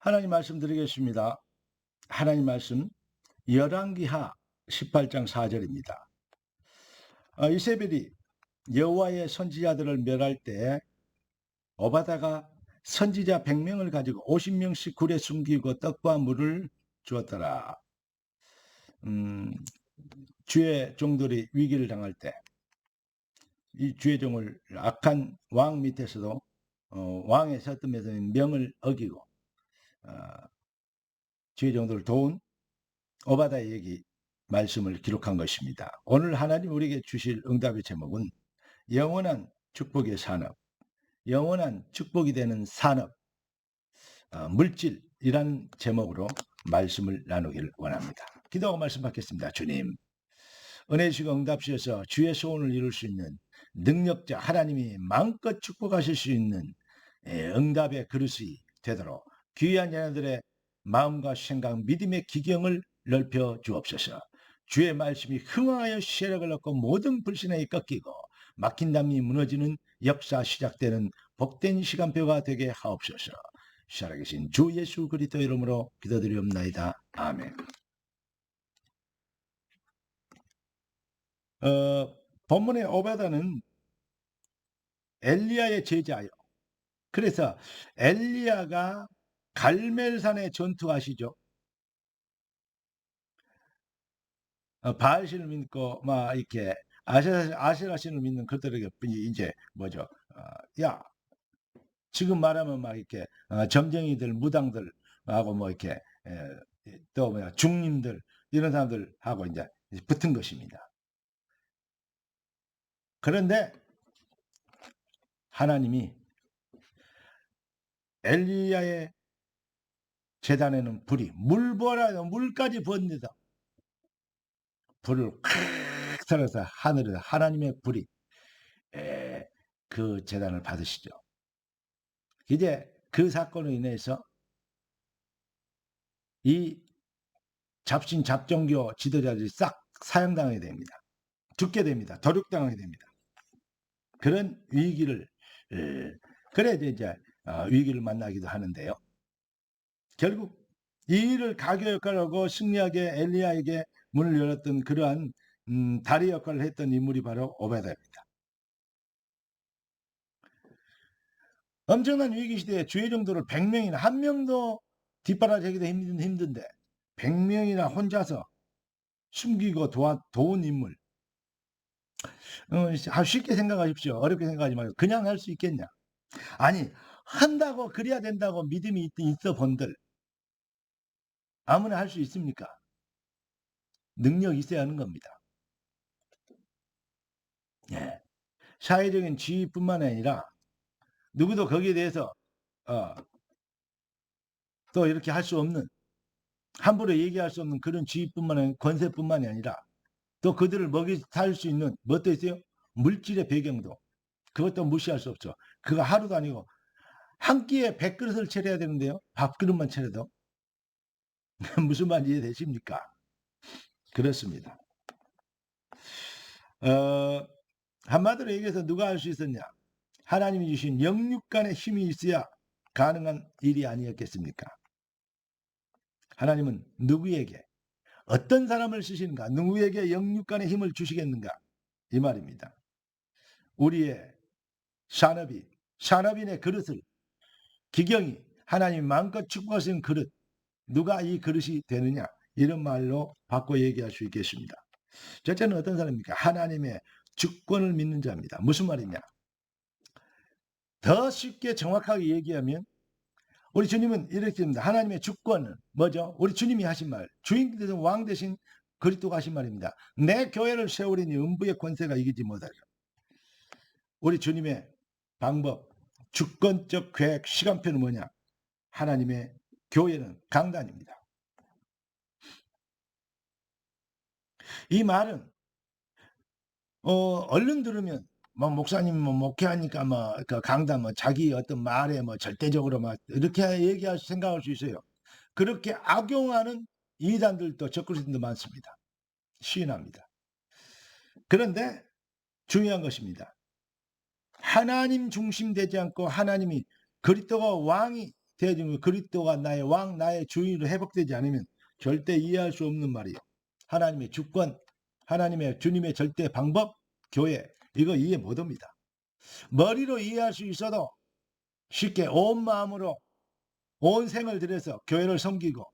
하나님 말씀 드리겠습니다. 하나님 말씀 열왕기하 18장 4절입니다. 이세벨이 여호와의 선지자들을 멸할 때 오바다가 선지자 100명을 가지고 50명씩 굴에 숨기고 떡과 물을 주었더라. 주의 종들이 위기를 당할 때 이 주의 종을 악한 왕 밑에서도 왕의 서뜸에서 명을 어기고 주의 종들을 도운 오바다의 얘기 말씀을 기록한 것입니다. 오늘 하나님 우리에게 주실 응답의 제목은 영원한 축복의 산업, 영원한 축복이 되는 산업, 물질이라는 제목으로 말씀을 나누기를 원합니다. 기도하고 말씀 받겠습니다. 주님, 은혜 주시고 응답 주셔서 주의 소원을 이룰 수 있는 능력자 하나님이 마음껏 축복하실 수 있는 응답의 그릇이 되도록 귀한 자녀들의 마음과 생각, 믿음의 기경을 넓혀 주옵소서. 주의 말씀이 흥황하여 세력을 얻고 모든 불신에 꺾이고 막힌 담이 무너지는 역사 시작되는 복된 시간표가 되게 하옵소서. 살아계신 주 예수 그리스도 이름으로 기도드리옵나이다. 아멘. 본문의 오바다는 엘리야의 제자요. 그래서 엘리야가 갈멜산에 전투하시죠. 바알신을 믿고 막 이렇게 아세라신을 믿는 그들에게 이제 뭐죠? 야, 지금 말하면 막 이렇게 점쟁이들, 무당들 하고 뭐 이렇게 또 뭐야 중림들 이런 사람들하고 이제 붙은 것입니다. 그런데 하나님이 엘리야의 제단에는 불이 물까지 부었습니다. 불을 칵 털어서 하늘에서 하나님의 불이 그 제단을 받으시죠. 이제 그 사건으로 인해서 이 잡신 잡종교 지도자들이 싹 사형당하게 됩니다. 죽게 됩니다. 도륙당하게 됩니다. 그런 위기를 그래 이제 위기를 만나기도 하는데요. 결국 이 일을 가교 역할을 하고 승리하게 엘리야에게 문을 열었던 그러한 다리 역할을 했던 인물이 바로 오베다입니다. 엄청난 위기 시대에 주의 정도를 100명이나 한 명도 뒷바라지하기도 힘든데 100명이나 혼자서 숨기고 도운 인물. 쉽게 생각하십시오. 어렵게 생각하지 말고 그냥 할 수 있겠냐. 아니 한다고 그래야 된다고 믿음이 있어 본들 아무나 할 수 있습니까? 능력이 있어야 하는 겁니다. 예. 사회적인 지위뿐만 아니라 누구도 거기에 대해서 또 이렇게 할 수 없는 함부로 얘기할 수 없는 그런 지위뿐만 아니라 권세뿐만이 아니라 또 그들을 먹이 살 수 있는 뭣도 있어요? 물질의 배경도 그것도 무시할 수 없죠. 그거 하루도 아니고 한 끼에 100그릇을 차려야 되는데요. 밥그릇만 차려도 무슨 말인지 이해되십니까? 그렇습니다. 한마디로 얘기해서 누가 할 수 있었냐? 하나님이 주신 영육간의 힘이 있어야 가능한 일이 아니었겠습니까? 하나님은 누구에게 어떤 사람을 쓰시는가? 누구에게 영육간의 힘을 주시겠는가? 이 말입니다. 우리의 산업인의 그릇을 기경이 하나님 마음껏 축복하시는 그릇 누가 이 그릇이 되느냐? 이런 말로 바꿔 얘기할 수 있겠습니다. 첫째는 어떤 사람입니까? 하나님의 주권을 믿는 자입니다. 무슨 말이냐? 더 쉽게 정확하게 얘기하면 우리 주님은 이렇게 합니다. 하나님의 주권은 뭐죠? 우리 주님이 하신 말, 주인 되신 왕 대신 그리스도가 하신 말입니다. 내 교회를 세우리니 음부의 권세가 이기지 못하리라. 우리 주님의 방법, 주권적 계획, 시간표는 뭐냐? 하나님의 교회는 강단입니다. 이 말은 얼른 들으면 뭐 목사님 뭐 목회하니까 그 강단 자기 어떤 말에 절대적으로 이렇게 얘기할 생각할 수 있어요. 그렇게 악용하는 이단들도 적그리스도도 많습니다. 시인합니다. 그런데 중요한 것입니다. 하나님 중심되지 않고 하나님이 그리스도가 왕이 대중 그리스도가 나의 왕, 나의 주인으로 회복되지 않으면 절대 이해할 수 없는 말이에요. 하나님의 주권, 하나님의 주님의 절대 방법, 교회, 이거 이해 못합니다. 머리로 이해할 수 있어도 쉽게 온 마음으로 온 생을 들여서 교회를 섬기고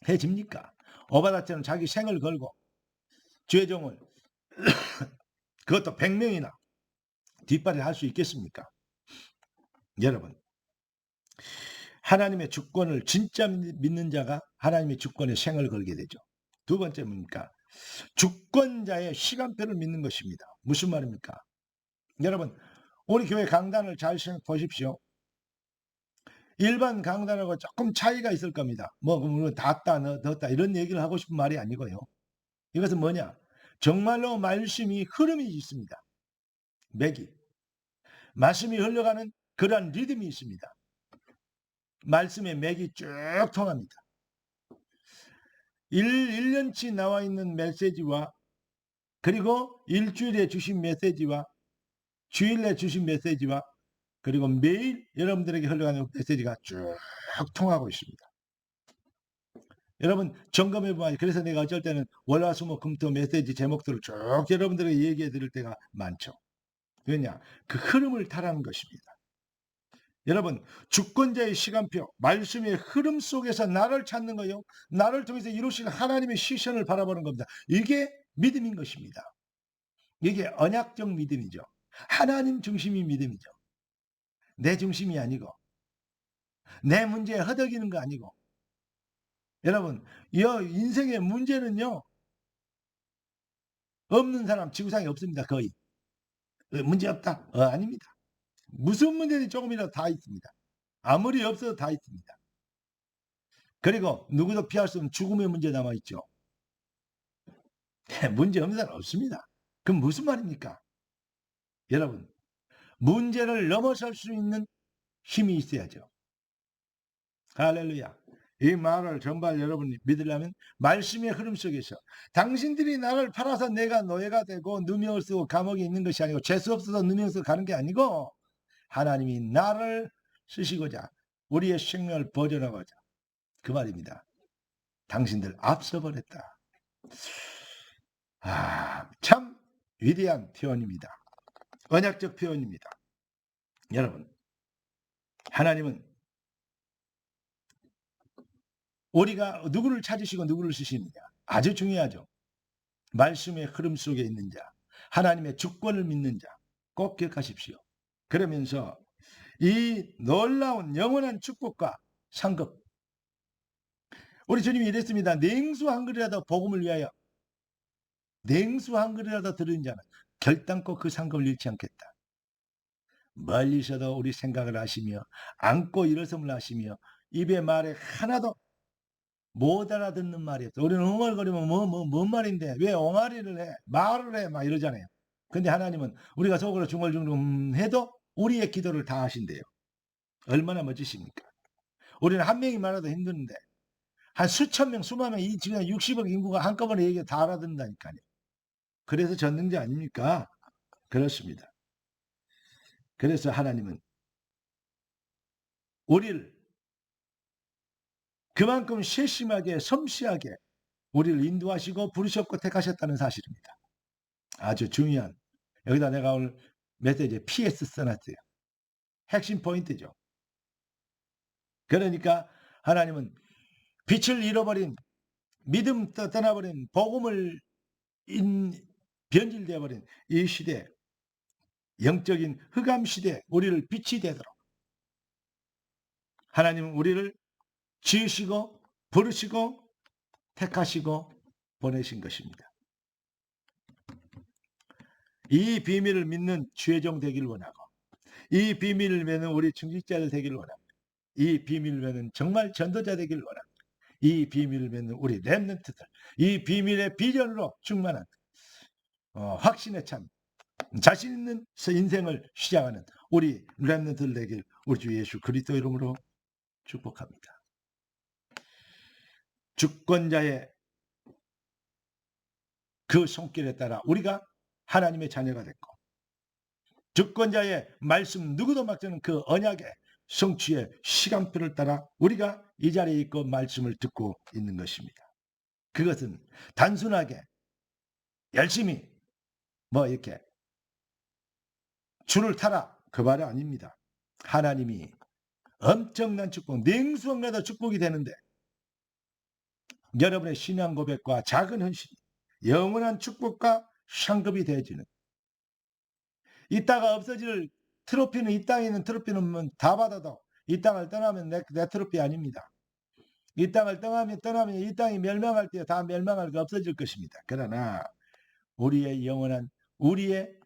해집니까? 오바다처럼 자기 생을 걸고 주의 종을 그것도 100명이나 뒷발을 할 수 있겠습니까? 여러분, 하나님의 주권을 진짜 믿는 자가 하나님의 주권에 생을 걸게 되죠. 두 번째 뭡니까? 주권자의 시간표를 믿는 것입니다. 무슨 말입니까? 여러분, 우리 교회 강단을 잘 보십시오. 일반 강단하고 조금 차이가 있을 겁니다. 뭐 닫다 넣었다 이런 얘기를 하고 싶은 말이 아니고요. 이것은 뭐냐? 정말로 말씀이 흐름이 있습니다. 맥이. 말씀이 흘러가는 그러한 리듬이 있습니다. 말씀의 맥이 쭉 통합니다. 1년치 나와 있는 메시지와 그리고 일주일에 주신 메시지와 주일에 주신 메시지와 그리고 매일 여러분들에게 흘러가는 메시지가 쭉 통하고 있습니다. 여러분 점검해 보면 그래서 내가 어쩔 때는 월화수목금토 메시지 제목들을 쭉 여러분들에게 얘기해 드릴 때가 많죠. 왜냐? 그 흐름을 타라는 것입니다. 여러분 주권자의 시간표, 말씀의 흐름 속에서 나를 찾는 거요. 나를 통해서 이루신 하나님의 시선을 바라보는 겁니다. 이게 믿음인 것입니다. 이게 언약적 믿음이죠. 하나님 중심이 믿음이죠. 내 중심이 아니고 내 문제에 허덕이는 거 아니고. 여러분 이 인생의 문제는요 없는 사람 지구상에 없습니다. 거의. 문제 없다? 아닙니다. 무슨 문제든 조금이라도 다 있습니다. 아무리 없어도 다 있습니다. 그리고 누구도 피할 수 없는 죽음의 문제 남아있죠. 문제 없는 사람 없습니다. 그럼 무슨 말입니까? 여러분 문제를 넘어설 수 있는 힘이 있어야죠. 할렐루야. 이 말을 정말 여러분이 믿으려면 말씀의 흐름 속에서 당신들이 나를 팔아서 내가 노예가 되고 누명을 쓰고 감옥에 있는 것이 아니고 재수 없어서 누명을 쓰고 가는 게 아니고 하나님이 나를 쓰시고자 우리의 생명을 보존하고자 그 말입니다. 당신들 앞서버렸다. 참 위대한 표현입니다. 언약적 표현입니다. 여러분 하나님은 우리가 누구를 찾으시고 누구를 쓰시느냐 아주 중요하죠. 말씀의 흐름 속에 있는 자, 하나님의 주권을 믿는 자 꼭 기억하십시오. 그러면서 이 놀라운 영원한 축복과 상급, 우리 주님이 이랬습니다. 냉수 한 그릇이라도 복음을 위하여 냉수 한 그릇이라도 들은 자는 결단코 그 상급을 잃지 않겠다. 멀리서도 우리 생각을 하시며 안고 일어섬을 하시며 입의 말에 하나도 못 알아듣는 말이었어. 우리는 웅얼거리면 뭔 말인데 왜 옹알이를 해 말을 해 막 이러잖아요. 근데 하나님은 우리가 속으로 중얼중얼 해도 우리의 기도를 다 하신대요. 얼마나 멋지십니까? 우리는 한 명이 말해도 힘드는데 한 수천 명 수만 명 이 지금 60억 인구가 한꺼번에 얘기 다 알아듣는다니까요. 그래서 전능자 아닙니까? 그렇습니다. 그래서 하나님은 우리를 그만큼 세심하게 섬세하게 우리를 인도하시고 부르셨고 택하셨다는 사실입니다. 아주 중요한, 여기다 내가 오늘 메시지에 PS 써놨어요. 핵심 포인트죠. 그러니까 하나님은 빛을 잃어버린, 믿음 떠나버린, 복음을 변질되어버린 이 시대, 영적인 흑암 시대 우리를 빛이 되도록 하나님은 우리를 지으시고 부르시고 택하시고 보내신 것입니다. 이 비밀을 믿는 죄종 되기를 원하고 이 비밀을 믿는 우리 중직자들 되기를 원합니다. 이 비밀을 믿는 정말 전도자 되기를 원합니다. 이 비밀을 믿는 우리 렘넌트들, 이 비밀의 비전으로 충만한 확신에 찬 자신 있는 인생을 시작하는 우리 렘넌트들 되길 우리 주 예수 그리스도 이름으로 축복합니다. 주권자의 그 손길에 따라 우리가 하나님의 자녀가 됐고 주권자의 말씀 누구도 막지는 그 언약에 성취의 시간표를 따라 우리가 이 자리에 있고 말씀을 듣고 있는 것입니다. 그것은 단순하게 열심히 이렇게 줄을 타라 그 말이 아닙니다. 하나님이 엄청난 축복, 냉수억나도 축복이 되는데 여러분의 신앙 고백과 작은 헌신, 영원한 축복과 상급이 되어지는, 이따가 없어질 트로피는, 이 땅에 있는 트로피는 다 받아도 이 땅을 떠나면 내 트로피 아닙니다. 이 땅을 떠나면 이 땅이 멸망할 때 다 멸망할 거 없어질 것입니다. 그러나 우리의 영원한, 우리의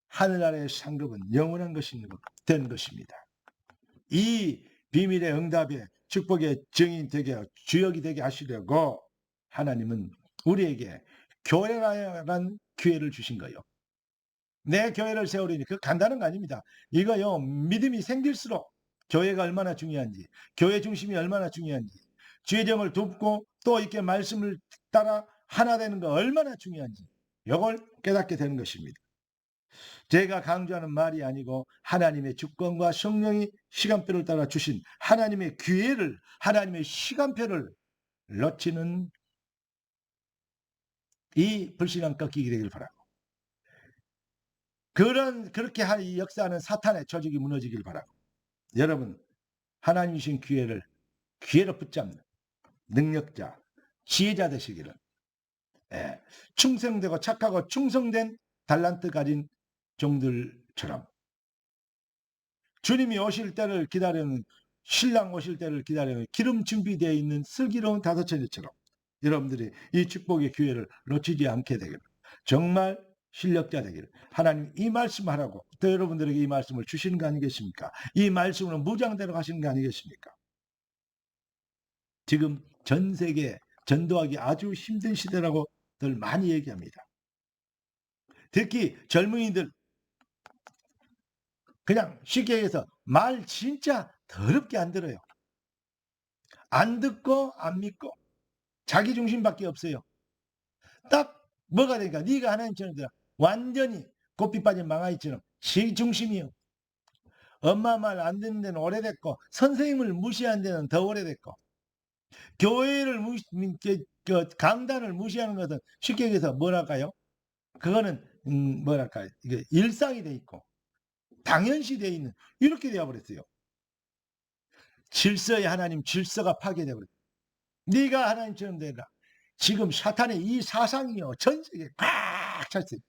하늘 아래의 상급은 영원한 것이 된 것입니다. 이 비밀의 응답의 축복의 증인 되게, 주역이 되게 하시려고 하나님은 우리에게 교회라는 기회를 주신 거예요. 내 교회를 세우려니 그 간단한 거 아닙니다. 이거요, 믿음이 생길수록 교회가 얼마나 중요한지, 교회 중심이 얼마나 중요한지, 죄정을 돕고 또 이렇게 말씀을 따라 하나 되는 거 얼마나 중요한지 이걸 깨닫게 되는 것입니다. 제가 강조하는 말이 아니고 하나님의 주권과 성령이 시간표를 따라 주신 하나님의 기회를, 하나님의 시간표를 놓치는 이 불신앙 꺾이게 되길 바라고, 그렇게 할 역사하는 사탄의 조직이 무너지길 바라고, 여러분 하나님 주신 기회로 붙잡는 능력자, 지혜자 되시기를, 충성되고 착하고 충성된 달란트 가진 종들처럼 주님이 오실 때를 기다리는, 신랑 오실 때를 기다리는 기름 준비되어 있는 슬기로운 다섯 처녀처럼 여러분들이 이 축복의 기회를 놓치지 않게 되기를, 정말 실력자 되기를 하나님 이 말씀하라고 또 여러분들에게 이 말씀을 주시는 거 아니겠습니까? 이 말씀으로 무장대로 가시는 거 아니겠습니까? 지금 전 세계 전도하기 아주 힘든 시대라고들 많이 얘기합니다. 특히 젊은이들, 그냥 쉽게 얘기해서 말 진짜 더럽게 안 들어요. 안 듣고 안 믿고 자기 중심밖에 없어요. 딱 뭐가 되니까 네가 하나님처럼 되라, 완전히 고삐 빠진 망아이처럼 지 중심이요. 엄마 말 안 듣는 데는 오래됐고, 선생님을 무시하는 데는 더 오래됐고, 교회를 강단을 무시하는 것은 쉽게 얘기해서 뭐랄까요? 그거는 뭐랄까, 이게 일상이 돼 있고 당연시 돼 있는, 이렇게 되어버렸어요. 질서의 하나님, 질서가 파괴되어버렸어요. 네가 하나님처럼 되라. 지금 사탄의 이 사상이요, 전 세계에 꽉 찼어요.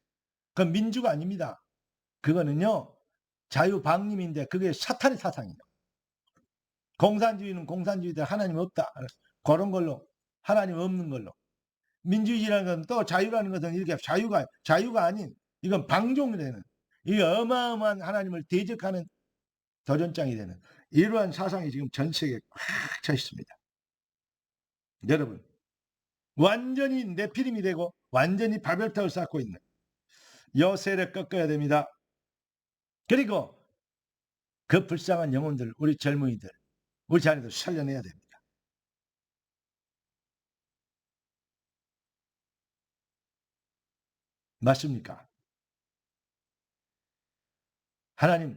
그건 민주가 아닙니다. 그거는요, 자유방림인데 그게 사탄의 사상이에요. 공산주의는 공산주의대 하나님 없다, 그런 걸로, 하나님 없는 걸로. 민주주의라는 건, 또 자유라는 것은 이렇게 자유가 아닌, 이건 방종되는, 이 어마어마한 하나님을 대적하는 도전장이 되는 이러한 사상이 지금 전 세계에 꽉 차 있습니다. 여러분, 완전히 네피림이 되고 완전히 바벨탑을 쌓고 있는 요 세력 꺾어야 됩니다. 그리고 그 불쌍한 영혼들, 우리 젊은이들, 우리 자녀들 살려내야 됩니다. 맞습니까? 하나님,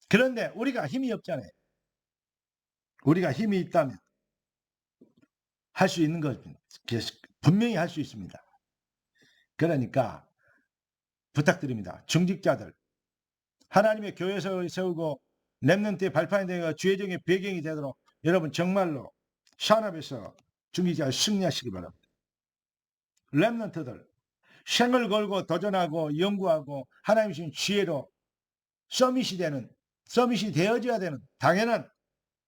그런데 우리가 힘이 없잖아요. 우리가 힘이 있다면 할 수 있는 것 분명히 할 수 있습니다. 그러니까 부탁드립니다. 중직자들, 하나님의 교회 세우고 렘넌트의 발판이 되어 주의정의 배경이 되도록 여러분 정말로 산업에서 중직자를 승리하시기 바랍니다. 렘넌트들, 생을 걸고 도전하고 연구하고 하나님 주신 지혜로 서밋이 되어져야 되는 당연한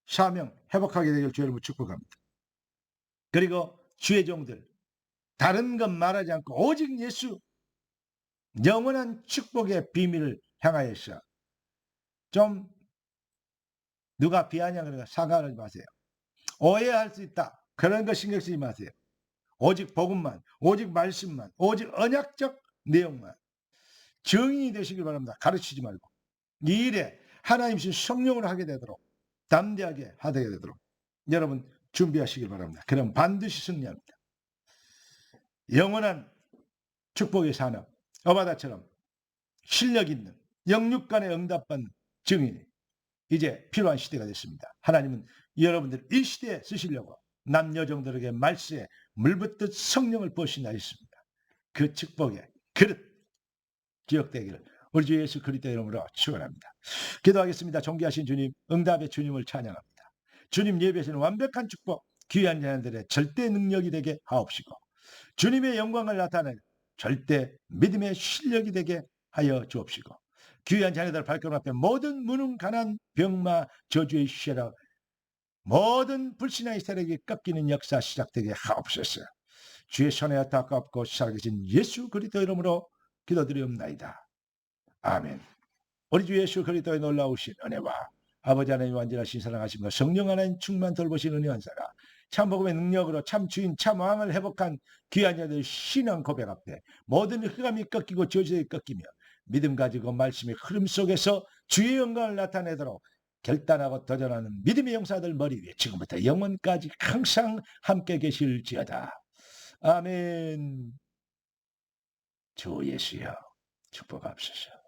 사명 회복하게 되길 주의 이름으로 축복합니다. 그리고 주의 종들, 다른 것 말하지 않고 오직 예수, 영원한 축복의 비밀을 향하여서 좀 누가 비하냐 그러니까 사과하지 마세요. 오해할 수 있다, 그런 거 신경 쓰지 마세요. 오직 복음만, 오직 말씀만, 오직 언약적 내용만 증인이 되시길 바랍니다. 가르치지 말고 이 일에 하나님신 성령으로 하게 되도록, 담대하게 하게 되도록 여러분 준비하시길 바랍니다. 그럼 반드시 승리합니다. 영원한 축복의 산업, 어바다처럼 실력 있는 영육간의 응답받는 증인이 이제 필요한 시대가 됐습니다. 하나님은 여러분들 이 시대에 쓰시려고 남여정들에게 말세에 물붓듯 성령을 부으신다 했습니다. 그 축복의 그릇 기억되기를 우리 주 예수 그리스도의 이름으로 축원합니다. 기도하겠습니다. 존귀하신 주님, 응답의 주님을 찬양합니다. 주님 예배에서는 완벽한 축복, 귀한 자녀들의 절대 능력이 되게 하옵시고 주님의 영광을 나타낼 절대 믿음의 실력이 되게 하여 주옵시고 귀한 자녀들 발걸음 앞에 모든 무능, 가난, 병마, 저주의 시라 모든 불신의 세력이 꺾이는 역사 시작되게 하옵소서. 주의 손에 안타깝고 살아계신 예수 그리스도 이름으로 기도드리옵나이다. 아멘. 우리 주 예수 그리스도의 놀라우신 은혜와 아버지 하나님 완전하신 사랑하심과 성령 하나님 충만 돌보신 은혜 한사가 참복음의 능력으로 참 주인 참 왕을 회복한 귀한 자들의 신앙 고백 앞에 모든 흑암이 꺾이고 저주들이 꺾이며 믿음 가지고 말씀의 흐름 속에서 주의 영광을 나타내도록 결단하고 도전하는 믿음의 용사들 머리 위에 지금부터 영원까지 항상 함께 계실지어다. 아멘. 주 예수여 축복하옵소서.